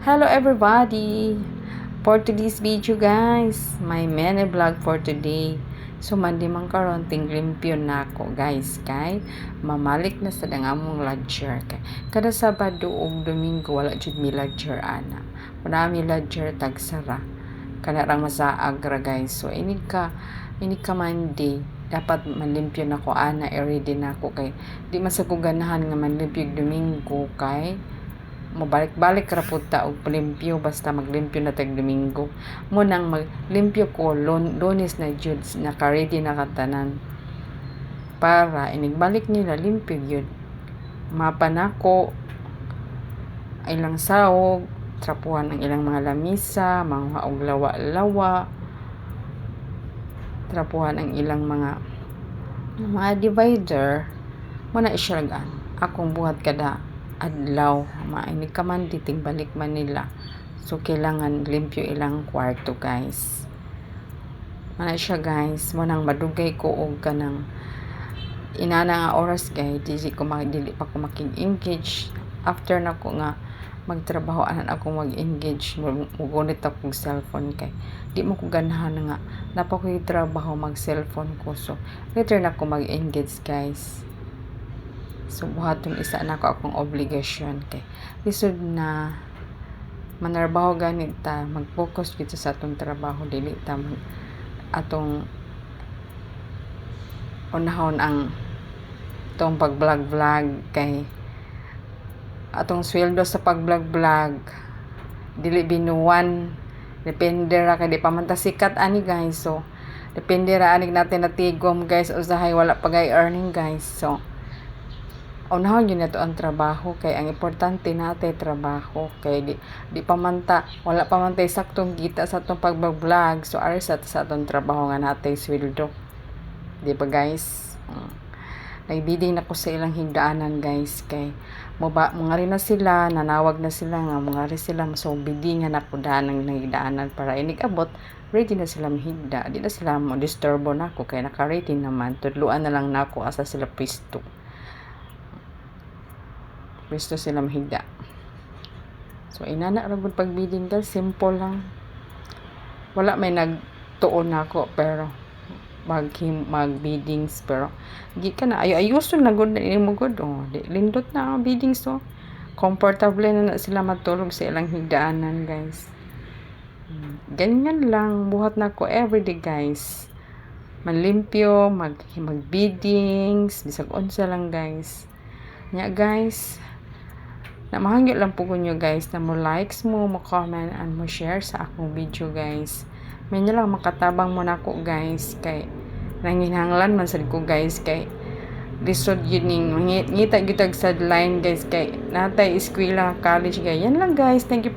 Hello everybody! For today's video guys, may mini vlog for today. So mandi man karon ting limpyo na ako guys kay mamalik na sa dangamong ledger kay kada Sabado ug Domingo wala jud mi ledger ana. Wala mi ledger tagsara. Kana rang masaag ra guys. So ini ka Monday dapat manlimpyo na ko ana ready na ako kay di man sa ko ganahan nga manlimpyo Domingo kay mabalik-balik ra pud ta og palimpyo basta maglimpyo na tag Domingo mo nang maglimpyo ko Lunes na jud naka-ready na katanan para inigbalik nila limpyo yun mapa nako ilang sahog trapuhan ang ilang mga lamisa mga og lawa-lawa trapuhan ang ilang mga divider mo na isyalagan akong buhat kada adlaw mainig ka man diting balik man nila so kailangan limpyo ilang kwarto guys mana siya guys mo nang madugay ko og kanang inana nga oras guys dili pa ko making-engage after na ko nga magtrabaho anan ako mag-engage mugunit akong cellphone kay di mo ko ganahan nga napa ko trabaho mag cellphone ko so later na ko mag-engage guys. So, buhaton isa na ko akong obligasyon kay lisod na manarbaho ganit ta mag-focus dito sa atong trabaho dili ta atong unahon ang tong pag-vlog kay atong sweldo sa pag-vlog dili binuwan depende ra kay di pa man ta sikat ani guys so depende ra anig natin natigom guys usahay wala pagay earning guys so unahon yun nato ang trabaho kay ang importante natin trabaho kay di pamanta wala pamantay saktong kita sa atong pag-vlog so ari sa atong trabaho nga natay sweldo di ba guys nagbiding na ko sa ilang higdaanan guys kay mga rin na sila nanawag na sila nga mga rin sila so bidingan ako daan ng higdaanan para inig-abot ready na sila mahigda di na sila mo disturbo na ako kay naka-ready naman tudluan na lang na ako asa sila pisto sila mahigda. So, inana ragod pagbiding guys. Simple lang. Wala may nagtuon ako pero mag-biddings pero di ka na. Ayuson na good na mo good. Oh, lindot na ang biddings so. Comfortable na sila matulog sa ilang higdaanan guys. Ganyan lang. Buhat na ako everyday guys. Manlimpyo, mag-biddings. Bisag unsa lang guys. Nya guys. Na mahangyo lang po nyo guys na mo likes mo comment and mo share sa akong video guys may nyo lang makatabang mo na ko guys kay nanginhanglan man sad ko guys kay lisod yun ngita gitag sa line guys kay natay eskwela college guys yan lang guys thank you